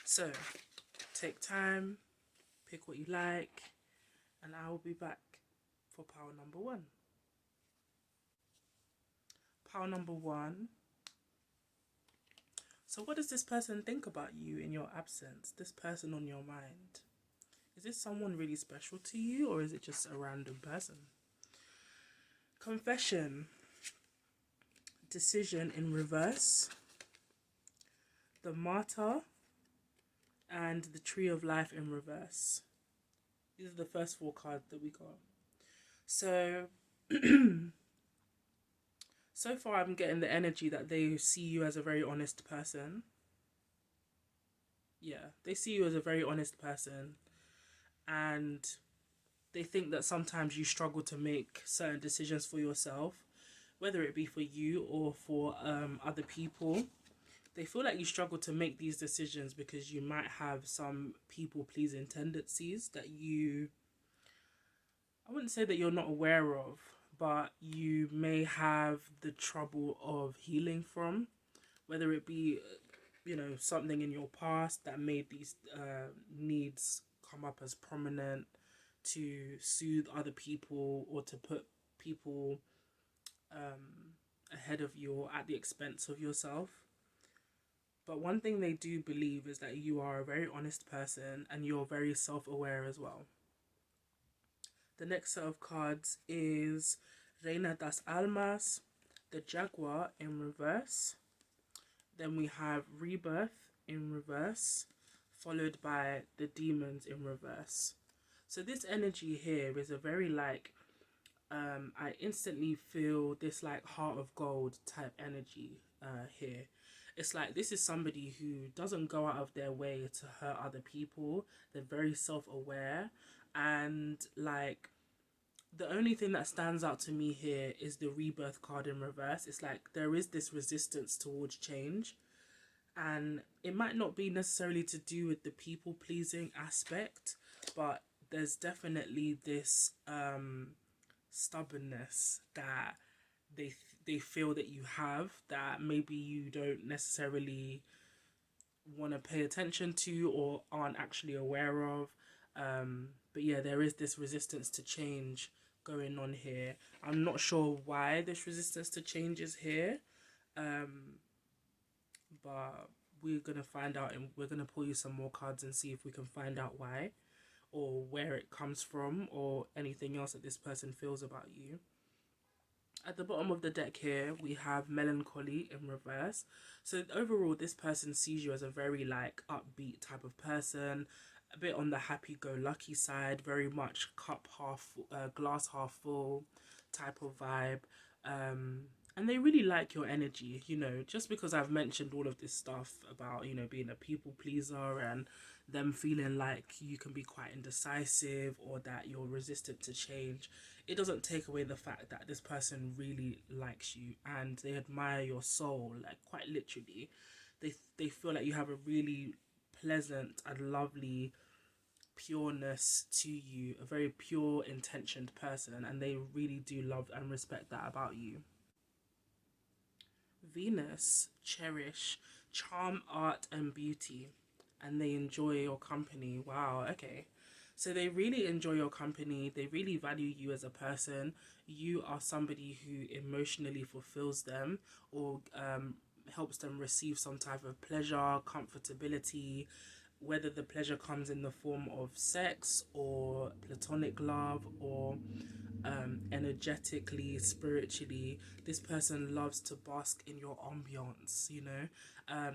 So take time, pick what you like, and I will be back for pile number one. Pile number one. So what does this person think about you in your absence? This person on your mind. Is this someone really special to you, or is it just a random person? Confession. Decision in reverse. The Martyr. And the Tree of Life in reverse. These are the first four cards that we got. So so far I'm getting the energy that they see you as a very honest person. Yeah, they see you as a very honest person, and they think that sometimes you struggle to make certain decisions for yourself, whether it be for you or for other people. They feel like you struggle to make these decisions because you might have some people pleasing tendencies that I wouldn't say that you're not aware of, but you may have the trouble of healing from, whether it be, something in your past that made these needs come up as prominent, to soothe other people or to put people ahead of you or at the expense of yourself. But one thing they do believe is that you are a very honest person and you're very self-aware as well. The next set of cards is Reina das Almas, the Jaguar in reverse. Then we have Rebirth in reverse, followed by the Demons in reverse. So this energy here is a very I instantly feel this heart of gold type energy here. It's like this is somebody who doesn't go out of their way to hurt other people. They're very self-aware, and the only thing that stands out to me here is the Rebirth card in reverse. It's like there is this resistance towards change, and it might not be necessarily to do with the people pleasing aspect, but there's definitely this stubbornness that they feel that you have, that maybe you don't necessarily want to pay attention to or aren't actually aware of. But yeah, there is this resistance to change going on here. I'm not sure why this resistance to change is here, but we're gonna find out, and we're gonna pull you some more cards and see if we can find out why or where it comes from or anything else that this person feels about you. At the bottom of the deck here, we have Melancholy in reverse. So overall, this person sees you as a very upbeat type of person, a bit on the happy-go-lucky side, very much glass half full type of vibe. And they really like your energy, just because I've mentioned all of this stuff about, being a people pleaser and them feeling like you can be quite indecisive or that you're resistant to change. It doesn't take away the fact that this person really likes you and they admire your soul, quite literally. They feel like you have a really pleasant and lovely pureness to you, a very pure intentioned person, and they really do love and respect that about you. Venus cherish charm, art and beauty, and they enjoy your company. Wow, okay. So they really enjoy your company. They really value you as a person. You are somebody who emotionally fulfills them or helps them receive some type of pleasure, comfortability, whether the pleasure comes in the form of sex or platonic love or energetically, spiritually. This person loves to bask in your ambiance.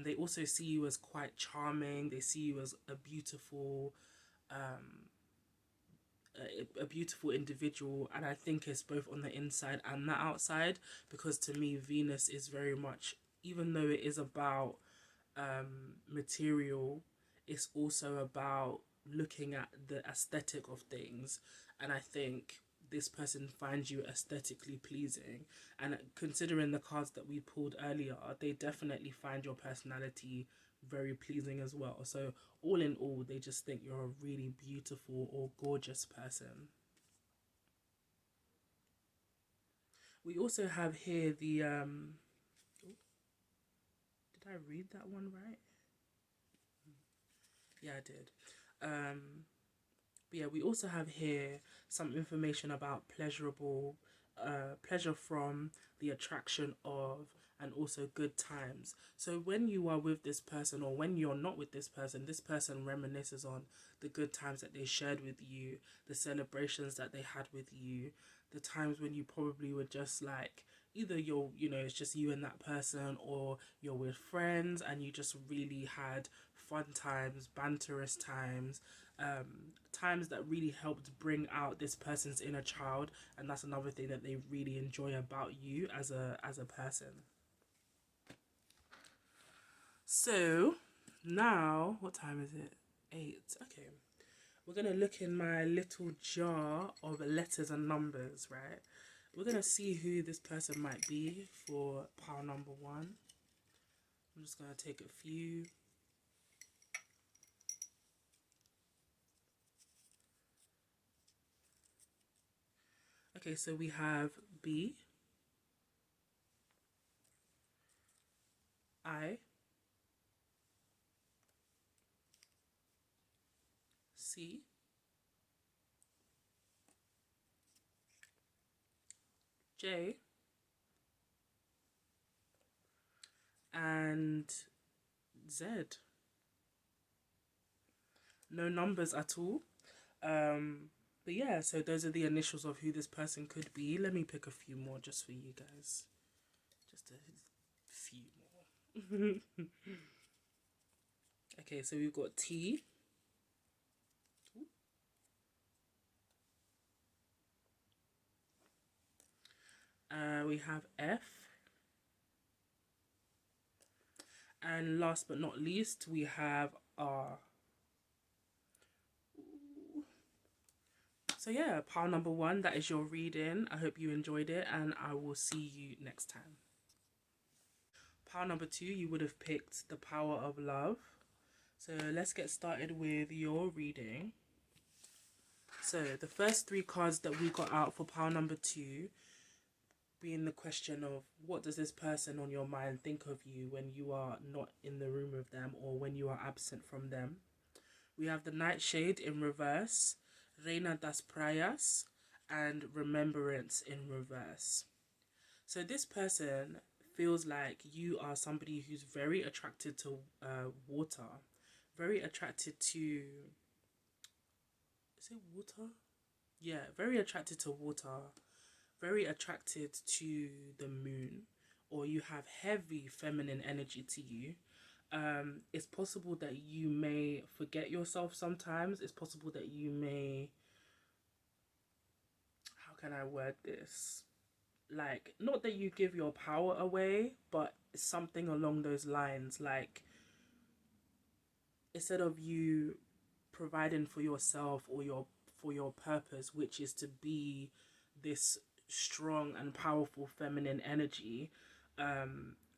They also see you as quite charming. They see you as a beautiful individual, and I think it's both on the inside and the outside, because to me Venus is very much, even though it is about material, it's also about looking at the aesthetic of things. And I think this person finds you aesthetically pleasing, and considering the cards that we pulled earlier, they definitely find your personality very pleasing as well. So all in all, they just think you're a really beautiful or gorgeous person. We also have here the did I read that one right? Yeah, I did. But yeah, we also have here some information about pleasure from, the attraction of, and also good times. So when you are with this person, or when you're not with this person reminisces on the good times that they shared with you, the celebrations that they had with you, the times when you probably were just like, either it's just you and that person, or you're with friends and you just really had fun times, banterous times, times that really helped bring out this person's inner child. And that's another thing that they really enjoy about you as a person. So now, what time is it? 8. Okay, we're gonna look in my little jar of letters and numbers, right? We're gonna see who this person might be for pile number 1. I'm just gonna take a few. Okay, so we have B, I, C, J, and Z. No numbers at all. But yeah, so those are the initials of who this person could be. Let me pick a few more just for you guys. Just a few more. Okay, so we've got T. We have F. And last but not least, we have R. So yeah, pile number 1, that is your reading. I hope you enjoyed it, and I will see you next time. Pile number 2, you would have picked The Power of Love. So let's get started with your reading. So the first 3 cards that we got out for pile number 2 being the question of, what does this person on your mind think of you when you are not in the room with them, or when you are absent from them? We have the Nightshade in reverse, Reina das Prayas, and Remembrance in reverse. So this person feels like you are somebody who's very attracted to water, very attracted to, is it water? Yeah, very attracted to water, very attracted to the moon, or you have heavy feminine energy to you. It's possible that you may forget yourself sometimes. It's possible that you may, how can I word this? Like, not that you give your power away, but something along those lines. Like, instead of you providing for yourself, or for your purpose, which is to be this strong and powerful feminine energy,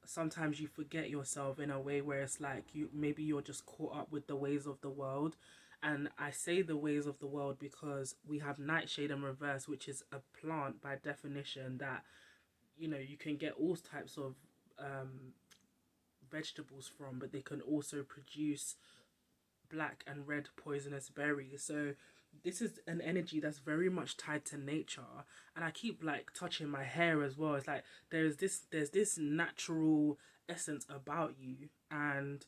sometimes you forget yourself in a way where it's like, you're just caught up with the ways of the world. And I say the ways of the world because we have Nightshade in reverse, which is a plant by definition that you can get all types of vegetables from, but they can also produce black and red poisonous berries. So this is an energy that's very much tied to nature. And I keep like touching my hair as well. It's like there's this natural essence about you, and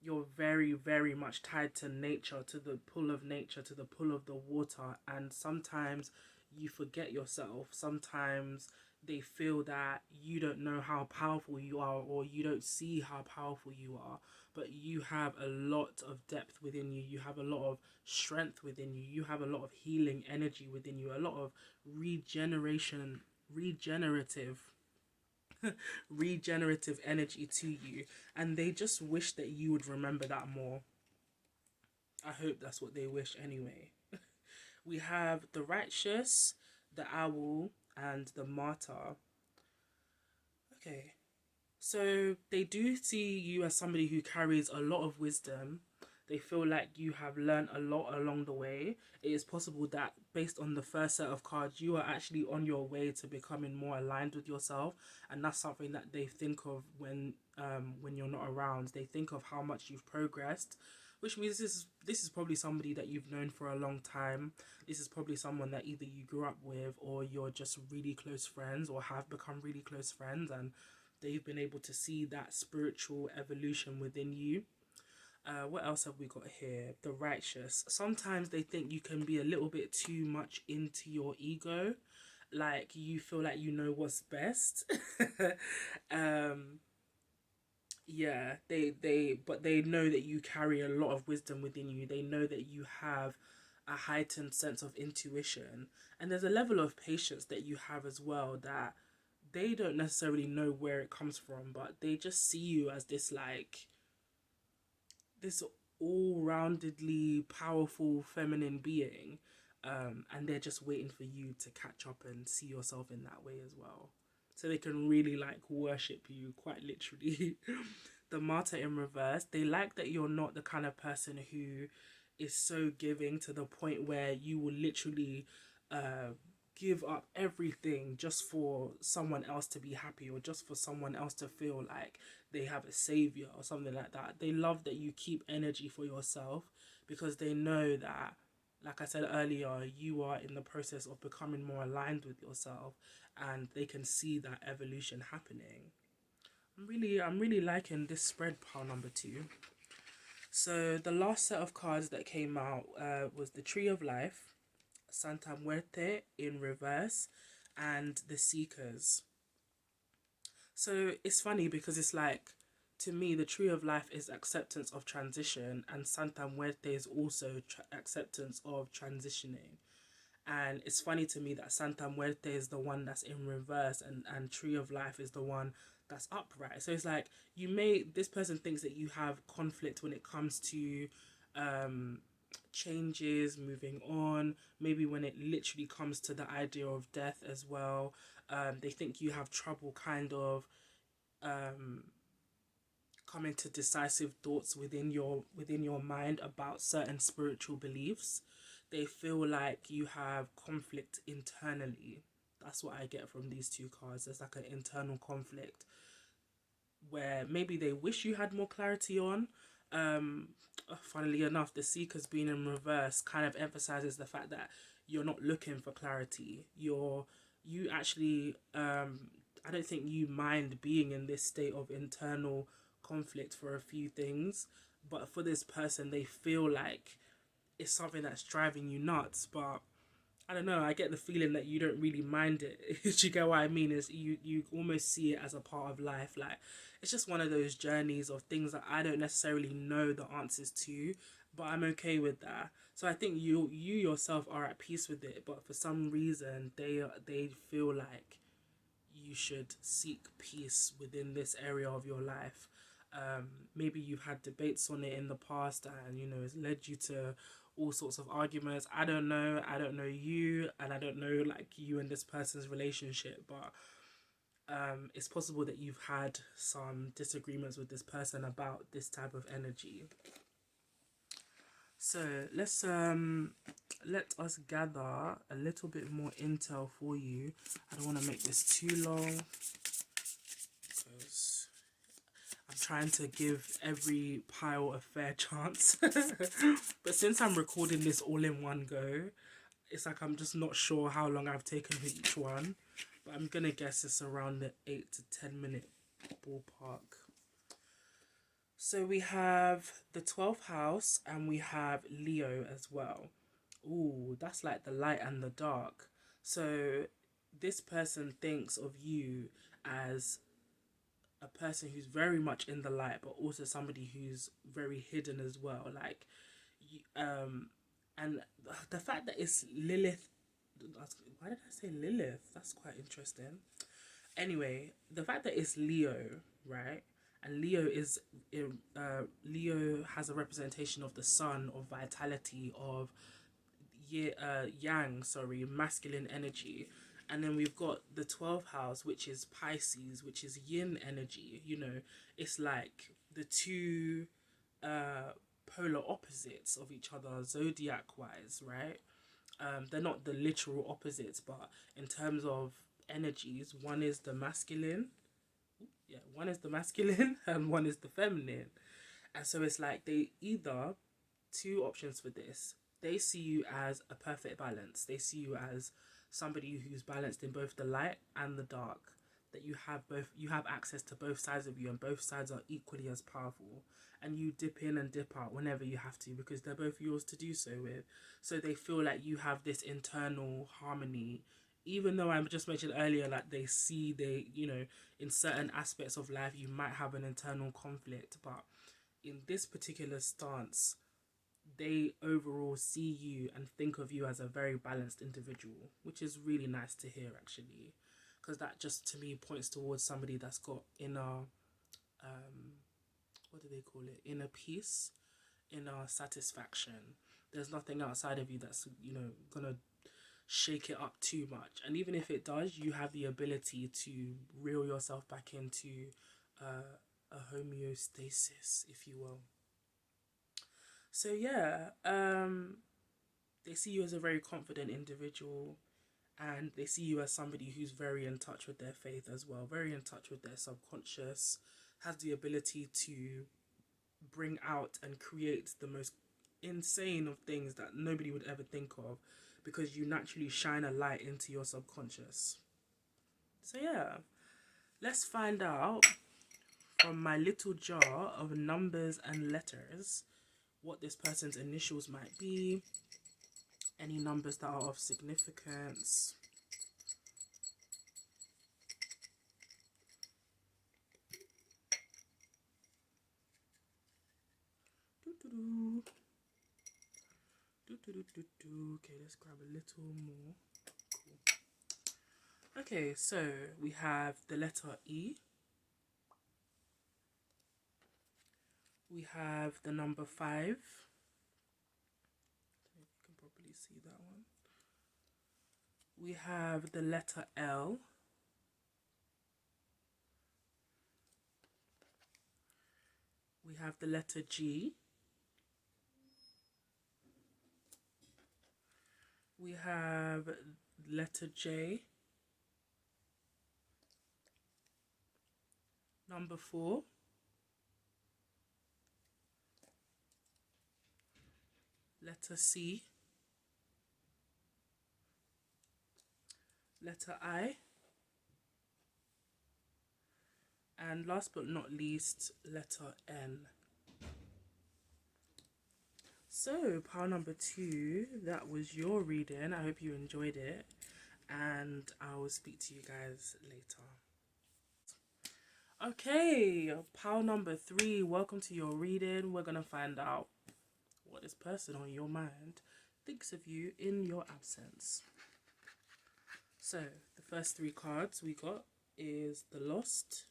you're very, very much tied to nature, to the pull of nature, to the pull of the water. And sometimes you forget yourself. Sometimes they feel that you don't know how powerful you are, or you don't see how powerful you are. But you have a lot of depth within you. You have a lot of strength within you. You have a lot of healing energy within you. A lot of regenerative regenerative energy to you, and they just wish that you would remember that more. I hope that's what they wish anyway. We have the righteous, the owl, and the martyr. Okay, so they do see you as somebody who carries a lot of wisdom. They feel like you have learned a lot along the way. It is possible that based on the first set of cards, you are actually on your way to becoming more aligned with yourself, and that's something that they think of when you're not around. They think of how much you've progressed, which means this is probably somebody that you've known for a long time. This is probably someone that either you grew up with, or you're just really close friends, or have become really close friends, and they've been able to see that spiritual evolution within you. What else have we got here? The righteous. Sometimes they think you can be a little bit too much into your ego, like you feel like you know what's best. um, yeah, but they know that you carry a lot of wisdom within you. They know that you have a heightened sense of intuition, and there's a level of patience that you have as well, that they don't necessarily know where it comes from, but they just see you as this, like, this all-roundedly powerful feminine being, and they're just waiting for you to catch up and see yourself in that way as well, so they can really like worship you, quite literally. The martyr in reverse, they like that you're not the kind of person who is so giving to the point where you will literally give up everything just for someone else to be happy, or just for someone else to feel like they have a savior or something like that. They love that you keep energy for yourself, because they know that, like I said earlier, you are in the process of becoming more aligned with yourself, and they can see that evolution happening. I'm really liking this spread, pile number 2. So the last set of cards that came out was the Tree of Life, Santa Muerte in reverse, and the Seekers. So it's funny because it's like, to me, the Tree of Life is acceptance of transition, and Santa Muerte is also acceptance of transitioning. And it's funny to me that Santa Muerte is the one that's in reverse, and Tree of Life is the one that's upright. So it's like, this person thinks that you have conflict when it comes to um changes, moving on, maybe when it literally comes to the idea of death as well. They think you have trouble kind of um coming to decisive thoughts within your mind about certain spiritual beliefs. They feel like you have conflict internally. That's what I get from these two cards. There's like an internal conflict where maybe they wish you had more clarity on. Um, Funnily enough, the Seekers being in reverse kind of emphasizes the fact that you're not looking for clarity. You actually, I don't think you mind being in this state of internal conflict for a few things, but for this person, they feel like it's something that's driving you nuts. But I don't know, I get the feeling that you don't really mind it. Do you get what I mean? Is you almost see it as a part of life. Like, it's just one of those journeys of things that I don't necessarily know the answers to, but I'm okay with that. So I think you yourself are at peace with it, but for some reason they feel like you should seek peace within this area of your life. Maybe you've had debates on it in the past, and it's led you to all sorts of arguments. I don't know you, and I don't know like you and this person's relationship, but it's possible that you've had some disagreements with this person about this type of energy. So let us gather a little bit more intel for you. I don't want to make this too long, because I'm trying to give every pile a fair chance. But since I'm recording this all in one go, it's like I'm just not sure how long I've taken for each one. But I'm gonna guess it's around the 8 to 10 minute ballpark. So we have the 12th house, and we have Leo as well. Ooh, that's like the light and the dark. So this person thinks of you as a person who's very much in the light, but also somebody who's very hidden as well. Like, and the fact that it's Lilith. Why did I say Lilith? That's quite interesting. Anyway, the fact that it's Leo, right? And Leo has a representation of the sun, of vitality, of yang, sorry, masculine energy. And then we've got the 12th house, which is Pisces, which is yin energy. It's like the two polar opposites of each other, zodiac wise, right? They're not the literal opposites, but in terms of energies, one is the masculine, and one is the feminine. And so it's like they either two options for this. They see you as a perfect balance. They see you as somebody who's balanced in both the light and the dark. That you have access to both sides of you, and both sides are equally as powerful. And you dip in and dip out whenever you have to, because they're both yours to do so with. So they feel like you have this internal harmony. Even though I just mentioned earlier, like in certain aspects of life, you might have an internal conflict, but in this particular stance, they overall see you and think of you as a very balanced individual, which is really nice to hear, actually, because that just to me points towards somebody that's got inner, what do they call it, inner peace, inner satisfaction. There's nothing outside of you that's gonna shake it up too much, and even if it does, you have the ability to reel yourself back into a homeostasis, if you will. So yeah, they see you as a very confident individual, and they see you as somebody who's very in touch with their faith as well, very in touch with their subconscious, has the ability to bring out and create the most insane of things that nobody would ever think of, because you naturally shine a light into your subconscious. So yeah, let's find out from my little jar of numbers and letters what this person's initials might be, any numbers that are of significance. Okay, let's grab a little more. Cool. Okay, so we have the letter E. We have the number 5. I don't know if you can probably see that one. We have the letter L. We have the letter G. We have letter J. Number 4. Letter C. Letter I. And last but not least, letter N. So, pile number 2, that was your reading. I hope you enjoyed it, and I will speak to you guys later. Okay, pile number 3, welcome to your reading. We're going to find out what this person on your mind thinks of you in your absence. So, the first 3 cards we got is the Lost,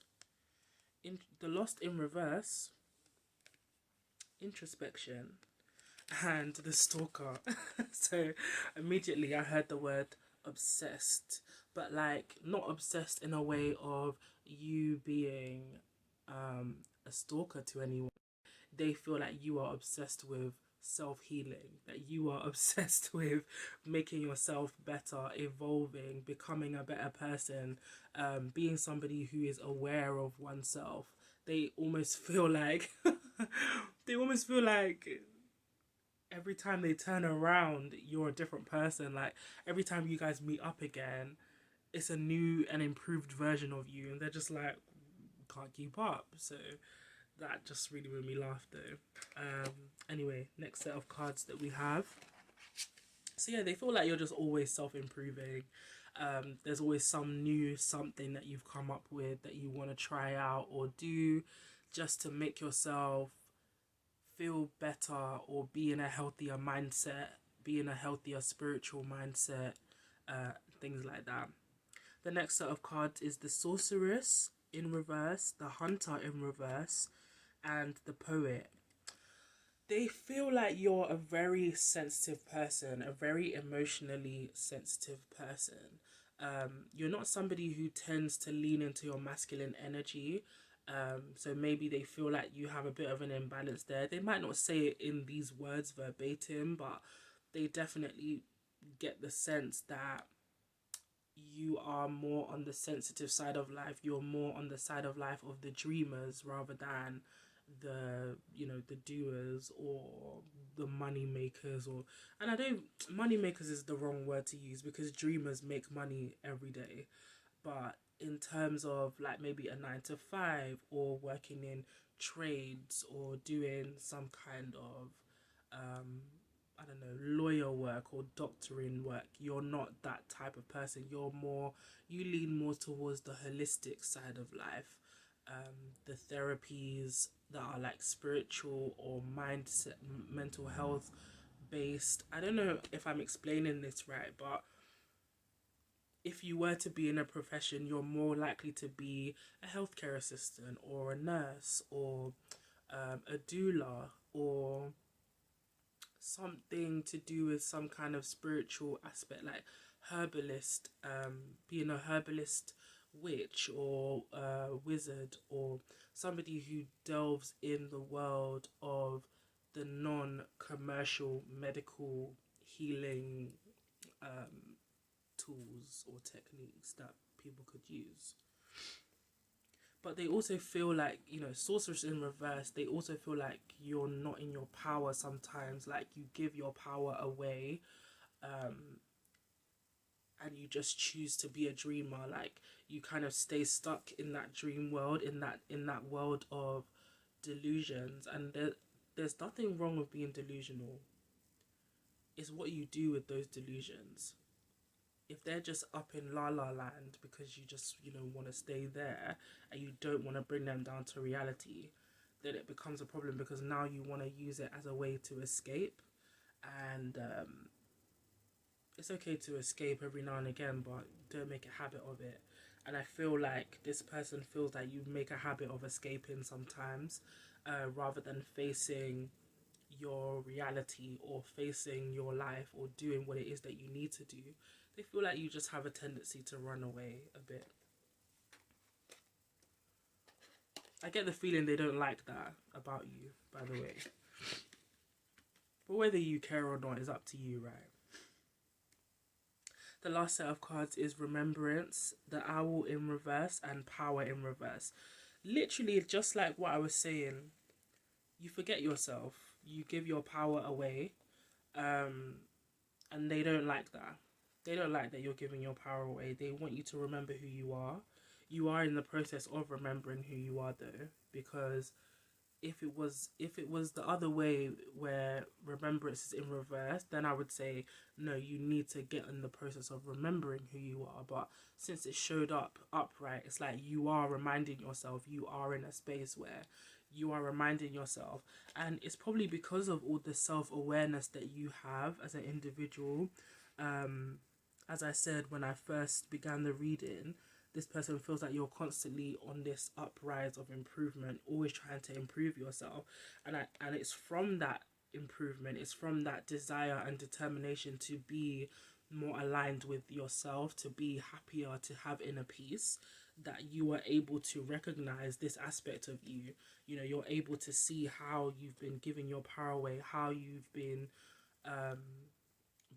the Lost in reverse, Introspection, and the Stalker. So immediately I heard the word obsessed, but like not obsessed in a way of you being a stalker to anyone. They feel like you are obsessed with self-healing, that you are obsessed with making yourself better, evolving, becoming a better person, being somebody who is aware of oneself. They almost feel like every time they turn around, you're a different person. Like every time you guys meet up again, it's a new and improved version of you, and they're just like, can't keep up. So that just really made me laugh though. Anyway, next set of cards that we have. So yeah, they feel like you're just always self-improving. There's always some new something that you've come up with that you want to try out or do just to make yourself feel better or be in a healthier mindset, be in a healthier spiritual mindset, things like that. The next set of cards is the Sorceress in reverse, the Hunter in reverse, and the Poet. They feel like you're a very sensitive person, a very emotionally sensitive person. You're not somebody who tends to lean into your masculine energy. So maybe they feel like you have a bit of an imbalance there. They might not say it in these words verbatim, but they definitely get the sense that you are more on the sensitive side of life. You're more on the side of life of the dreamers rather than the, you know, the doers or the money makers, or, and I don't, money makers is the wrong word to use because dreamers make money every day. But in terms of like maybe a 9 to 5, or working in trades, or doing some kind of I don't know, lawyer work or doctoring work, you're not that type of person. You're more, you lean more towards the holistic side of life, the therapies that are like spiritual or mindset, mental health based. I don't know if I'm explaining this right, but if you were to be in a profession, you're more likely to be a healthcare assistant or a nurse, or a doula, or something to do with some kind of spiritual aspect, like herbalist, being a herbalist witch, or wizard, or somebody who delves in the world of the non-commercial medical healing tools or techniques that people could use. But they also feel like, you know, sorceress in reverse, they also feel like you're not in your power sometimes, like you give your power away, um, and you just choose to be a dreamer. Like you kind of stay stuck in that dream world, in that world of delusions. And there's nothing wrong with being delusional. It's what you do with those delusions. If they're just up in la la land because you just, you know, want to stay there and you don't want to bring them down to reality, then it becomes a problem, because now you want to use it as a way to escape. And it's okay to escape every now and again, but don't make a habit of it. And I feel like this person feels that you make a habit of escaping sometimes, rather than facing your reality or facing your life or doing what it is that you need to do. They feel like you just have a tendency to run away a bit. I get the feeling they don't like that about you, by the way. But whether you care or not is up to you, right? The last set of cards is Remembrance, the Owl in reverse, and Power in reverse. Literally, just like what I was saying, you forget yourself, you give your power away, and they don't like that. They don't like that you're giving your power away. They want you to remember who you are. You are in the process of remembering who you are, though, because if it was the other way, where remembrance is in reverse, then I would say no, you need to get in the process of remembering who you are. But since it showed up upright, it's like you are reminding yourself, you are in a space where you are reminding yourself. And it's probably because of all the self-awareness that you have as an individual. As I said when I first began the reading, this person feels like you're constantly on this uprise of improvement, always trying to improve yourself. And it's from that improvement, it's from that desire and determination to be more aligned with yourself, to be happier, to have inner peace, that you are able to recognize this aspect of you. You know, you're able to see how you've been giving your power away, how you've been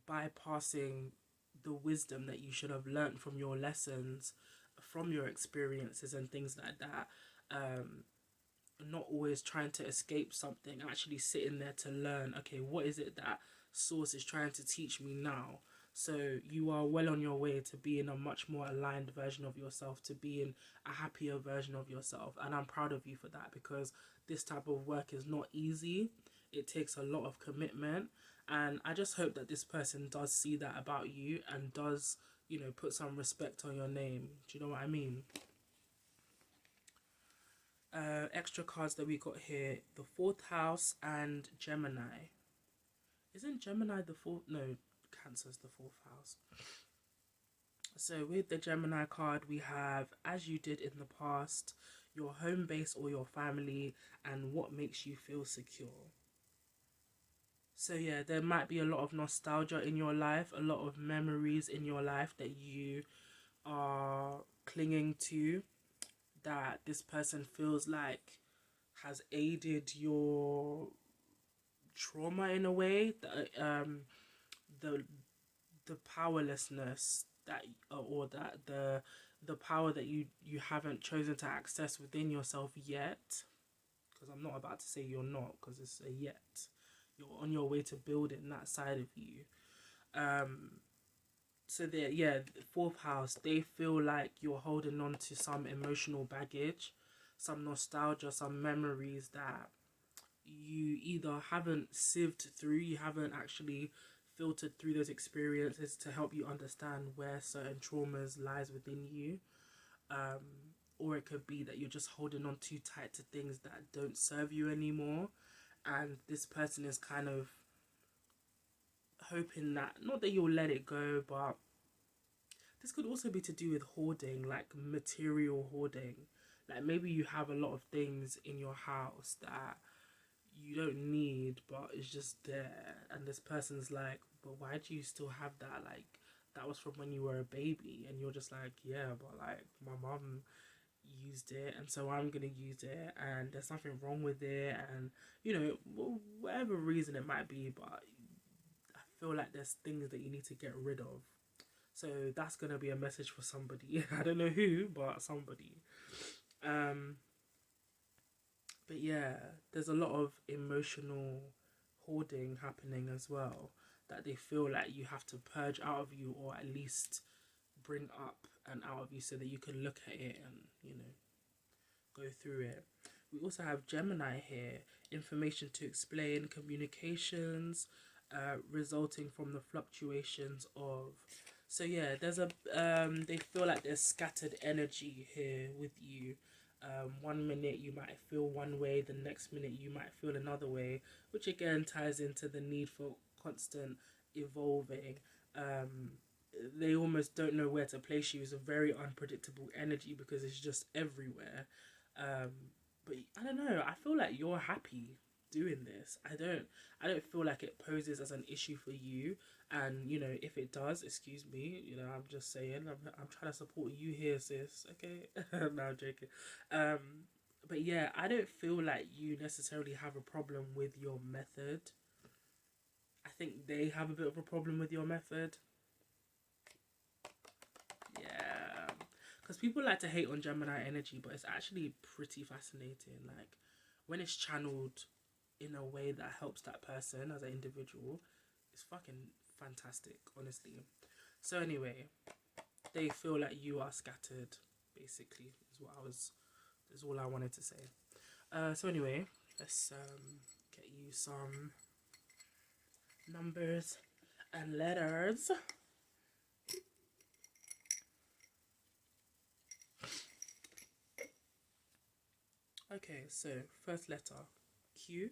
bypassing the wisdom that you should have learned from your lessons, from your experiences and things like that. Not always trying to escape something, actually sitting there to learn, okay, what is it that source is trying to teach me now? So you are well on your way to being a much more aligned version of yourself, to being a happier version of yourself. And I'm proud of you for that, because this type of work is not easy. It takes a lot of commitment. And I just hope that this person does see that about you and does, you know, put some respect on your name. Do you know what I mean? Extra cards that we got here: the fourth house and Gemini. Isn't Gemini the fourth? No, Cancer's the fourth house. So with the Gemini card, we have, as you did in the past, your home base or your family, and what makes you feel secure. So yeah, there might be a lot of nostalgia in your life, a lot of memories in your life that you are clinging to, that this person feels like has aided your trauma in a way. The the powerlessness that, or that the power that you haven't chosen to access within yourself yet, because I'm not about to say you're not, because it's a yet. You're on your way to building that side of you. So they, yeah, fourth house, they feel like you're holding on to some emotional baggage, some nostalgia, some memories that you either haven't sieved through, you haven't actually filtered through those experiences to help you understand where certain traumas lies within you. Or it could be that you're just holding on too tight to things that don't serve you anymore, and this person is kind of hoping that, not that you'll let it go, but this could also be to do with hoarding, like material hoarding. Like maybe you have a lot of things in your house that you don't need, but it's just there, and this person's like, but why do you still have that? Like, that was from when you were a baby, and you're just like, yeah, but like my mom used it, and so I'm gonna use it, and there's nothing wrong with it, and you know, whatever reason it might be, but I feel like there's things that you need to get rid of. So that's gonna be a message for somebody. I don't know who, but somebody. Um, but yeah, there's a lot of emotional hoarding happening as well, that they feel like you have to purge out of you, or at least bring up and out of you, so that you can look at it and, you know, go through it. We also have Gemini here, information to explain, communications, resulting from the fluctuations of. So yeah, there's a they feel like there's scattered energy here with you. One minute you might feel one way, the next minute you might feel another way, which again ties into the need for constant evolving. They almost don't know where to place you. It's a very unpredictable energy because it's just everywhere. Um, but I don't know. I feel like you're happy doing this. I don't feel like it poses as an issue for you. And you know, if it does, excuse me. You know, I'm just saying. I'm trying to support you here, sis. Okay, no, I'm joking. Um, but yeah, I don't feel like you necessarily have a problem with your method. I think they have a bit of a problem with your method. Yeah, because people like to hate on Gemini energy, but it's actually pretty fascinating. Like when it's channeled in a way that helps that person as an individual, it's fucking fantastic, honestly. So anyway, they feel like you are scattered. Basically, is all I wanted to say. So anyway, let's get you some numbers and letters. Okay, so first letter Q.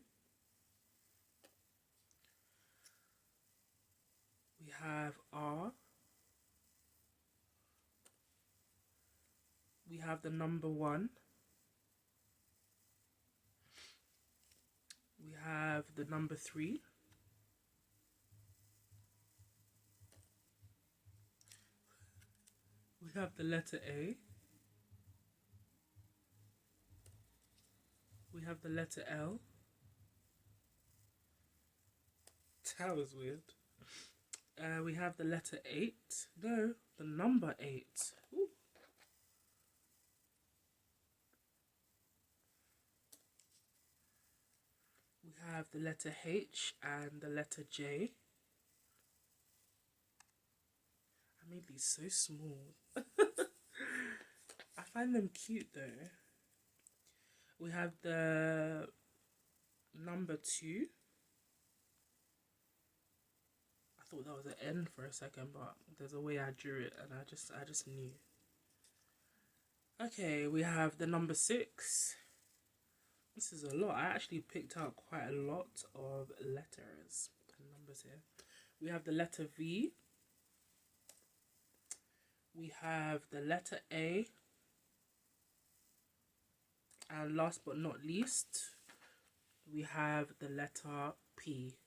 We have R. We have the number 1. We have the number 3. We have the letter A. We have the letter L. That was weird. We have the letter 8. No, the number 8. Ooh. We have the letter H and the letter J. I made these so small. I find them cute though. We have the number 2. I thought that was an N for a second, but there's a way I drew it and I just knew. Okay, we have the number 6. This is a lot. I actually picked out quite a lot of letters and numbers here. We have the letter V. We have the letter A. And last but not least, we have the letter P.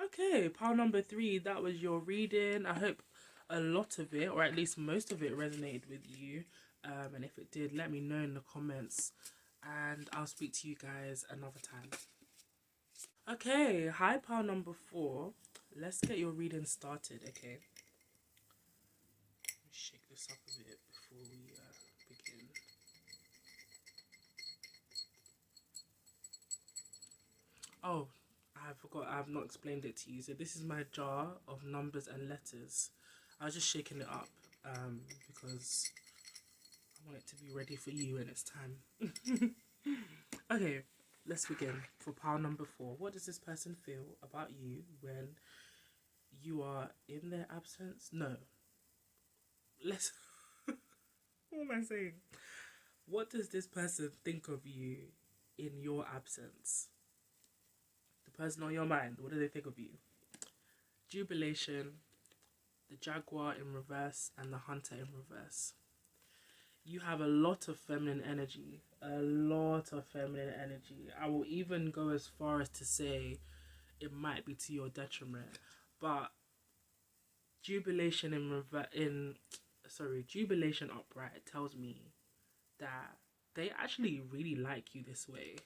Okay, pile number 3, that was your reading. I hope a lot of it, or at least most of it, resonated with you. And if it did, let me know in the comments. And I'll speak to you guys another time. Okay, hi pile number 4. Let's get your reading started, okay? Let me shake this up a bit before we begin. Oh, I forgot. I've not explained it to you. So this is my jar of numbers and letters. I was just shaking it up because I want it to be ready for you when it's time. Okay, let's begin. For pile number 4, what does this person feel about you when you are in their absence? No. Let's. What am I saying? What does this person think of you in your absence? The person on your mind, what do they think of you? Jubilation, the Jaguar in reverse, and the Hunter in reverse. You have a lot of feminine energy. A lot of feminine energy. I will even go as far as to say it might be to your detriment. But Jubilation Jubilation upright tells me that they actually really like you this way.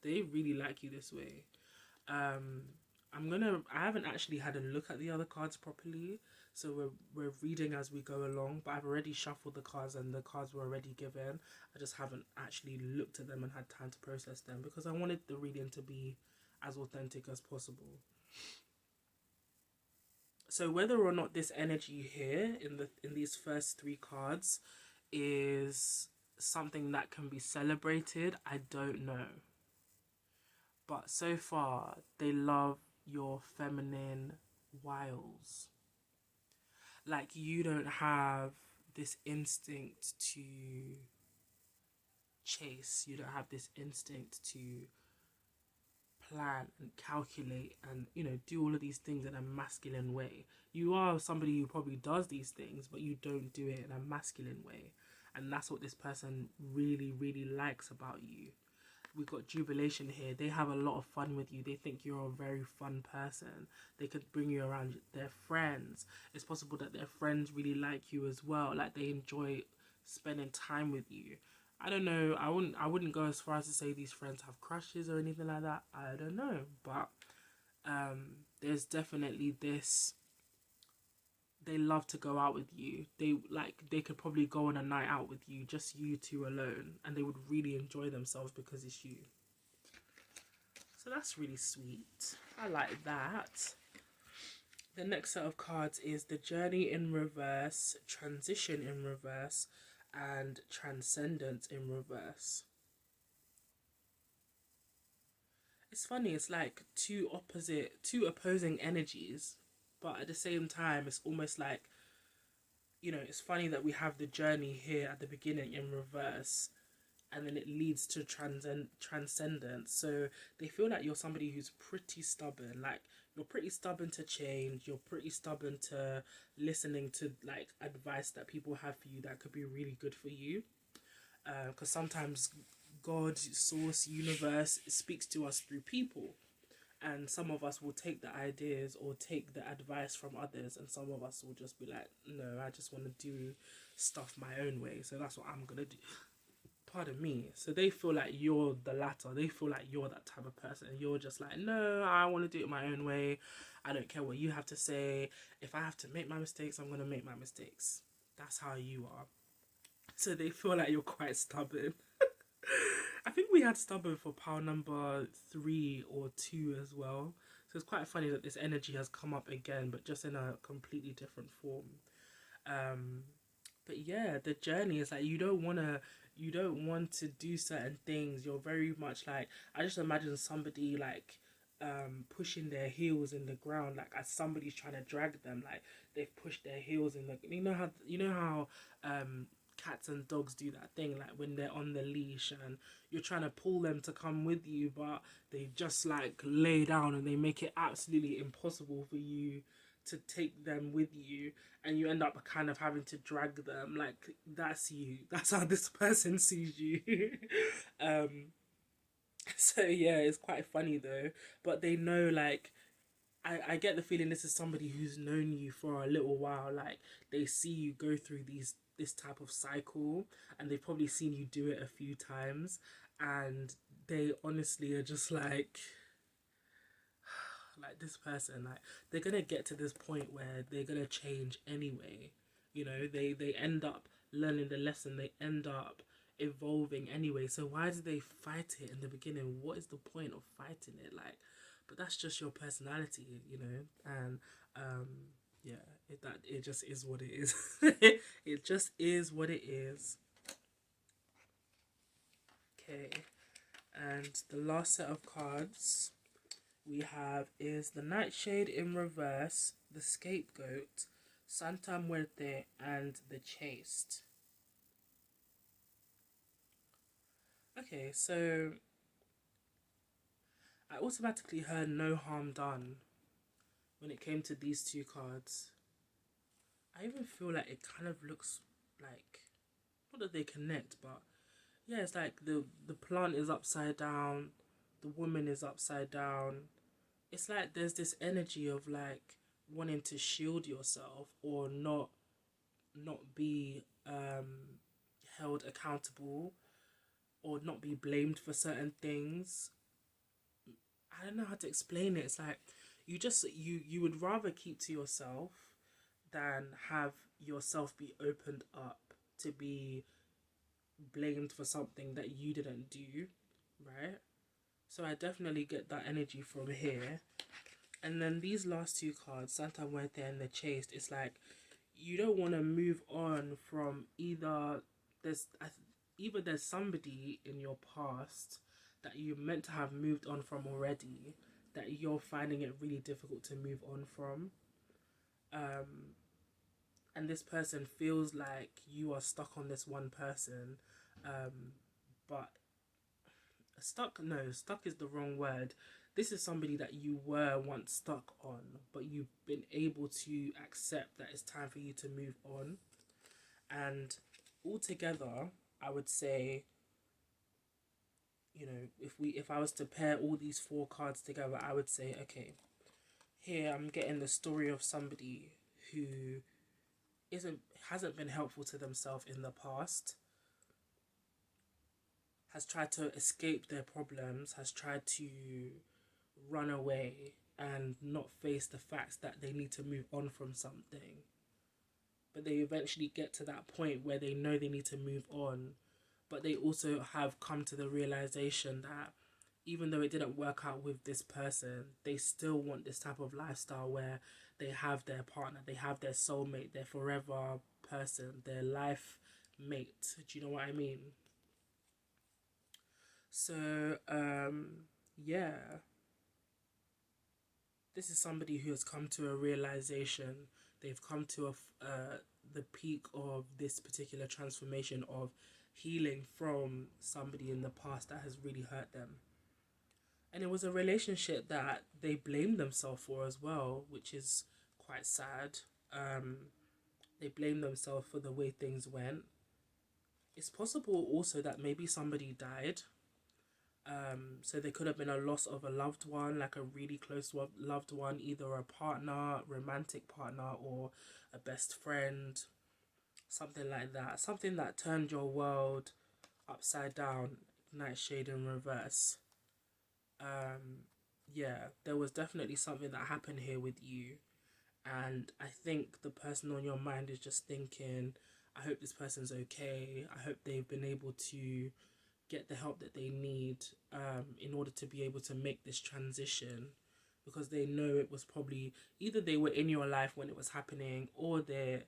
They really like you this way. Um, I haven't actually had a look at the other cards properly, so we're reading as we go along. But I've already shuffled the cards, and the cards were already given. I just haven't actually looked at them and had time to process them because I wanted the reading to be as authentic as possible. So whether or not this energy here in these first 3 cards is something that can be celebrated, I don't know. But so far, they love your feminine wiles. Like, you don't have this instinct to chase. You don't have this instinct to plan and calculate and, do all of these things in a masculine way. You are somebody who probably does these things, but you don't do it in a masculine way. And that's what this person really, really likes about you. We've got Jubilation here. They have a lot of fun with you. They think you're a very fun person. They could bring you around their friends. It's possible that their friends really like you as well. Like, they enjoy spending time with you. I don't know. I wouldn't go as far as to say these friends have crushes or anything like that. I don't know. But there's definitely this. They love to go out with you. They could probably go on a night out with you, just you two alone, and they would really enjoy themselves because it's you. So that's really sweet. I like that. The next set of cards is the Journey in reverse, Transition in reverse, and Transcendence in reverse. It's funny, it's like two opposing energies, but at the same time, it's almost like, it's funny that we have the journey here at the beginning in reverse, and then it leads to transcendence. So they feel like you're somebody who's pretty stubborn. Like, you're pretty stubborn to change. You're pretty stubborn to listening to, like, advice that people have for you that could be really good for you. Because sometimes God, source, universe speaks to us through people. And some of us will take the ideas or take the advice from others, and some of us will just be like, no, I just want to do stuff my own way, so that's what I'm gonna do. Pardon me. So they feel like you're the latter. They feel like you're that type of person. You're just like, no, I want to do it my own way. I don't care what you have to say. If I have to make my mistakes, I'm gonna make my mistakes. That's how you are. So they feel like you're quite stubborn. I think we had stubborn for pile number 3 or 2 as well. So it's quite funny that this energy has come up again, but just in a completely different form. But yeah, the journey is like, you don't want to do certain things. You're very much like, I just imagine somebody like pushing their heels in the ground, like as somebody's trying to drag them, like they've pushed their heels in the, you know how cats and dogs do that thing, like when they're on the leash and you're trying to pull them to come with you, but they just like lay down and they make it absolutely impossible for you to take them with you, and you end up kind of having to drag them. Like, that's you. That's how this person sees you. So yeah, it's quite funny though. But they know, like, I get the feeling this is somebody who's known you for a little while. Like, they see you go through this type of cycle, and they've probably seen you do it a few times, and they honestly are just like this person, like, they're gonna get to this point where they're gonna change anyway. They end up learning the lesson. They end up evolving anyway. So why do they fight it in the beginning? What is the point of fighting it? Like, but that's just your personality, you know. And um, yeah, it just is what it is. It just is what it is. Okay, and the last set of cards we have is the Nightshade in reverse, the Scapegoat, Santa Muerte, and the Chaste. Okay, so I automatically heard no harm done when it came to these two cards. I even feel like it kind of looks like, not that they connect, but yeah, it's like the plant is upside down, the woman is upside down. It's like there's this energy of like wanting to shield yourself or not be held accountable or not be blamed for certain things. I don't know how to explain it. It's like you would rather keep to yourself than have yourself be opened up to be blamed for something that you didn't do, right? So I definitely get that energy from here. And then these last two cards, Santa Muerte and the Chaste, it's like you don't want to move on from there's either there's somebody in your past that you meant to have moved on from already that you're finding it really difficult to move on from. Um, and this person feels like you are stuck on this one person, but stuck is the wrong word. This is somebody that you were once stuck on, but you've been able to accept that it's time for you to move on. And altogether, I would say, you know, if I was to pair all these four cards together, I would say, okay, here I'm getting the story of somebody who isn't hasn't been helpful to themselves in the past, has tried to escape their problems, has tried to run away and not face the facts that they need to move on from something. But they eventually get to that point where they know they need to move on, but they also have come to the realization that even though it didn't work out with this person, they still want this type of lifestyle where they have their partner, they have their soulmate, their forever person, their life mate. Do you know what I mean? So, yeah, this is somebody who has come to a realization. They've come to the peak of this particular transformation of healing from somebody in the past that has really hurt them. And it was a relationship that they blamed themselves for as well, which is quite sad. Um, they blame themselves for the way things went. It's possible also that maybe somebody died. So there could have been a loss of a loved one, like a really close loved one, either a partner, romantic partner, or a best friend, something like that. Something that turned your world upside down, Nightshade in reverse. Yeah, there was definitely something that happened here with you. And I think the person on your mind is just thinking, I hope this person's okay. I hope they've been able to get the help that they need in order to be able to make this transition, because they know it was probably either they were in your life when it was happening, or they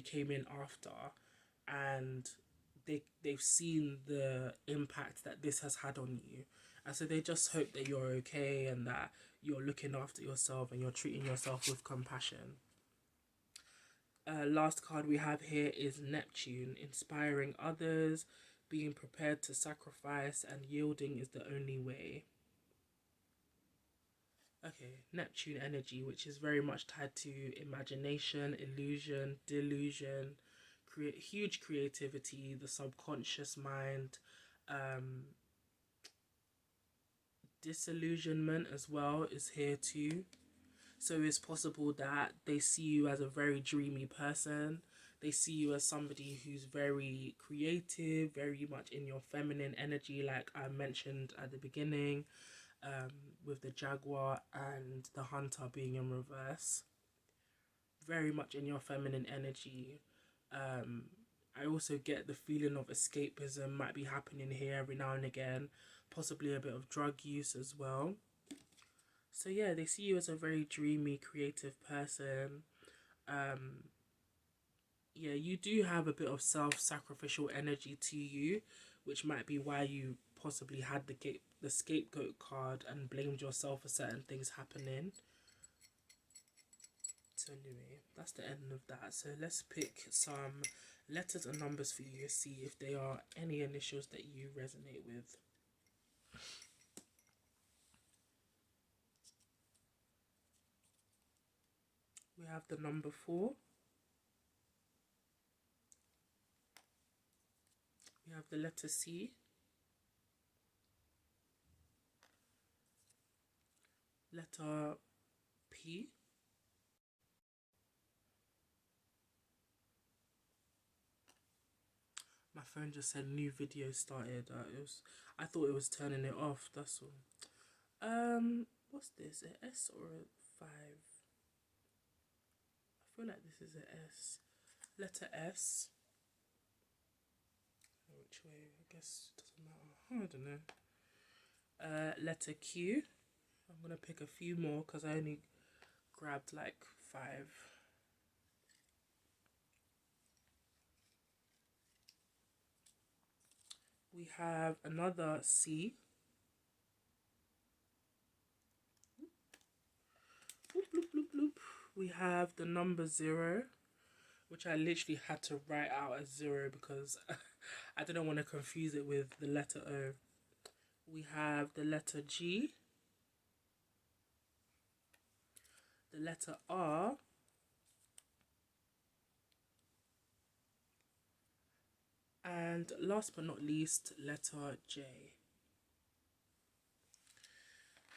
came in after, and they've seen the impact that this has had on you, and so they just hope that you're okay and that you're looking after yourself and you're treating yourself with compassion. Last card we have here is Neptune, inspiring others, being prepared to sacrifice, and yielding is the only way. Okay, Neptune energy, which is very much tied to imagination, illusion, delusion, create huge creativity, the subconscious mind, disillusionment as well is here too. So it's possible that they see you as a very dreamy person. They see you as somebody who's very creative, very much in your feminine energy, like I mentioned at the beginning, with the Jaguar and the Hunter being in reverse. Very much in your feminine energy. I also get the feeling of escapism might be happening here every now and again, possibly a bit of drug use as well. So yeah, they see you as a very dreamy, creative person. Um, yeah, you do have a bit of self-sacrificial energy to you, which might be why you possibly had the scapegoat card and blamed yourself for certain things happening. So anyway, that's the end of that. So let's pick some letters and numbers for you to see if they are any initials that you resonate with. We have the number 4. We have the letter C. Letter P. My phone just said new video started. I thought it was turning it off. That's all. What's this? An S or a 5? I feel like this is an S. Letter S. Which way? I guess it doesn't matter. I don't know. Letter Q. I'm gonna pick a few more because I only grabbed like 5. We have another C. Bloop, bloop, bloop, bloop. We have the number 0, which I literally had to write out as 0 because I didn't want to confuse it with the letter O. We have the letter G, the letter R, and last but not least, letter J.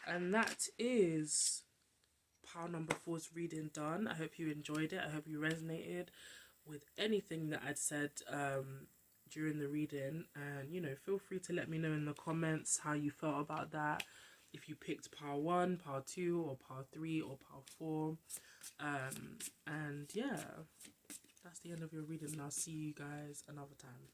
And that is pile number 4's reading done. I hope you enjoyed it. I hope you resonated with anything that I'd said during the reading. And, you know, feel free to let me know in the comments how you felt about that. If you picked pile 1, pile 2, or pile 3, or pile 4. And yeah, that's the end of your reading. And I'll see you guys another time.